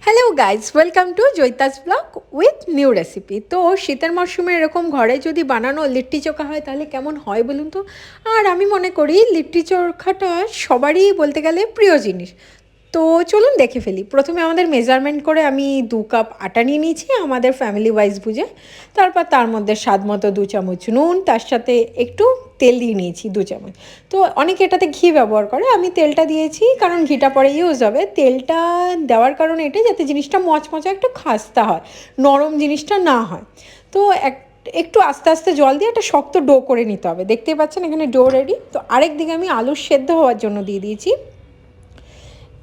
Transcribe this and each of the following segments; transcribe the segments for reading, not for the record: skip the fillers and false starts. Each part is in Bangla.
Hello guys, welcome to Joita's blog with new recipe. তো শীতের মরশুমে এরকম ঘরে যদি বানানো লিট্টি চোখা হয় তাহলে কেমন হয় বলুন তো। আর আমি মনে করি লিট্টি চোখাটা সবারই বলতে গেলে প্রিয় জিনিস। তো চলুন দেখে ফেলি। প্রথমে আমাদের মেজারমেন্ট করে আমি 2 কাপ আটা নিয়ে নিয়েছি আমাদের ফ্যামিলি ওয়াইজ বুঝে। তারপর তার মধ্যে স্বাদ মতো 2 চামচ নুন, তার সাথে একটু তেল দিয়ে নিয়েছি 2 চামচ। তো অনেকে এটাতে ঘি ব্যবহার করে, আমি তেলটা দিয়েছি কারণ ঘিটা পরে ইউজ হবে। তেলটা দেওয়ার কারণে এটাই যাতে জিনিসটা মচমচা একটু খাস্তা হয়, নরম জিনিসটা না হয়। তো একটু আস্তে আস্তে জল দিয়ে একটা শক্ত ডো করে নিতে হবে। দেখতেই পাচ্ছেন এখানে ডো রেডি। তো আরেক দিকে আমি আলু সেদ্ধ হওয়ার জন্য দিয়ে দিয়েছি।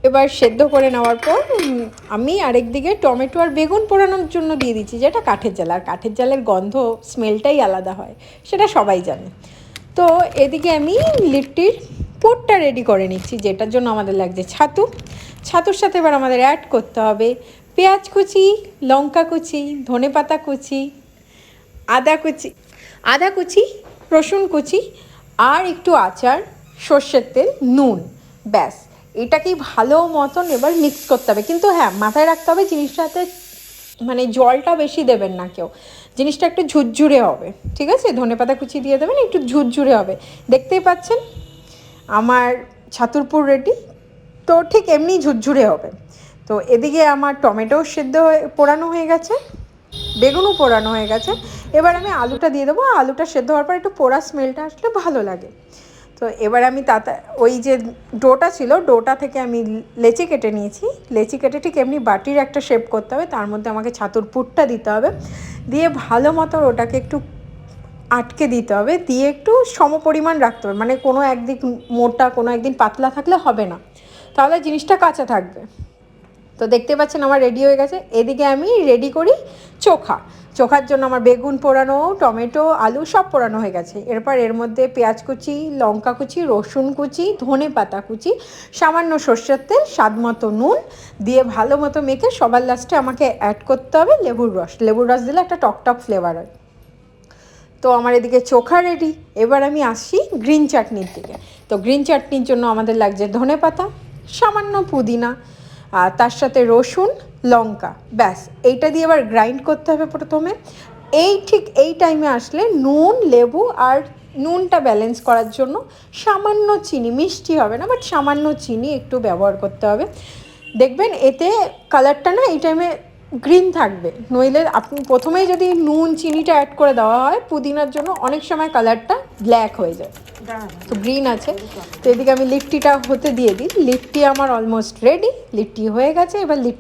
এবার সেদ্ধ করে নেওয়ার পর আমি আরেক দিকে টমেটো আর বেগুন পোড়ানোর জন্য দিয়ে দিচ্ছি, যেটা কাঠের জাল। আর কাঠের জালের গন্ধ স্মেলটাই আলাদা হয়, সেটা সবাই জানে। তো এদিকে আমি লিট্টির পুরটা রেডি করে নিচ্ছি, যেটার জন্য আমাদের লাগছে ছাতু। ছাতুর সাথে এবার আমাদের অ্যাড করতে হবে পেঁয়াজ কুচি, লঙ্কা কুচি, ধনেপাতা কুচি, আদা কুচি, রসুন কুচি, আর একটু আচার, সর্ষের তেল, নুন। ব্যাস, এটাকেই ভালো মতন এবার মিক্স করতে হবে। কিন্তু হ্যাঁ, মাথায় রাখতে হবে জিনিসটাতে মানে জলটা বেশি দেবেন না কেউ, জিনিসটা একটু ঝুরঝুরে হবে। ঠিক আছে, ধনেপাতা কুচি দিয়ে দেবেন, একটু ঝুরঝুরে হবে। দেখতেই পাচ্ছেন আমার ছাতুর পুর রেডি। তো ঠিক এমনি ঝুরঝুরে হবে। তো এদিকে আমার টমেটো সেদ্ধ হয়ে পোড়ানো হয়ে গেছে, বেগুনও পোড়ানো হয়ে গেছে। এবার আমি আলুটা দিয়ে দেবো। আলুটা সেদ্ধ হওয়ার পর একটু পোড়া স্মেলটা আসলে ভালো লাগে। তো এবার আমি ওই যে ডোটা ছিল, ডোটা থেকে আমি লেচি কেটে নিয়েছি। লেচি কেটে ঠিক এমনি বাটির একটা শেপ করতে হবে, তার মধ্যে আমাকে ছাতুর পুরটা দিতে হবে, দিয়ে ভালো মতো ওটাকে একটু আটকে দিতে হবে, দিয়ে একটু সমপরিমাণ রাখতে হবে। মানে কোনো একদিক মোটা কোনো একদিন পাতলা থাকলে হবে না, তাহলে জিনিসটা কাঁচা থাকবে। তো দেখতে পাচ্ছেন আমার রেডি হয়ে গেছে। এদিকে আমি রেডি করি চোখা। চোখার জন্য আমার বেগুন পোড়ানো, টমেটো, আলু সব পোড়ানো হয়ে গেছে। এরপর এর মধ্যে পেঁয়াজ কুচি, লঙ্কা কুচি, রসুন কুচি, ধনে পাতা কুচি, সামান্য সর্ষের তেল, স্বাদ মতো নুন দিয়ে ভালো মতো মেখে সবার লাস্টে আমাকে অ্যাড করতে হবে লেবুর রস। লেবুর রস দিলে একটা টক ফ্লেভার হয়। তো আমার এদিকে চোখা রেডি। এবার আমি আসি গ্রিন চাটনির দিকে। তো গ্রিন চাটনির জন্য আমাদের লাগছে ধনে পাতা, সামান্য পুদিনা, আর তার সাথে রসুন, লঙ্কা। ব্যাস, এইটা দিয়ে এবার গ্রাইন্ড করতে হবে প্রথমে। ঠিক এই টাইমে আসলে নুন, লেবু আর নুনটা ব্যালেন্স করার জন্য সামান্য চিনি, মিষ্টি হবে না বাট সামান্য চিনি একটু ব্যবহার করতে হবে। দেখবেন এতে কালারটা না এই টাইমে গ্রিন থাকবে। নইলে আপনি প্রথমেই যদি নুন চিনিটা অ্যাড করে দেওয়া হয় পুদিনার জন্য, অনেক সময় কালারটা ব্ল্যাক হয়ে যায়। তো গ্রিন আছে। তো এদিকে আমি লিট্টিটা হতে দিয়ে দিই। লিট্টি আমার অলমোস্ট রেডি, লিট্টি হয়ে গেছে। এবার লিট্টি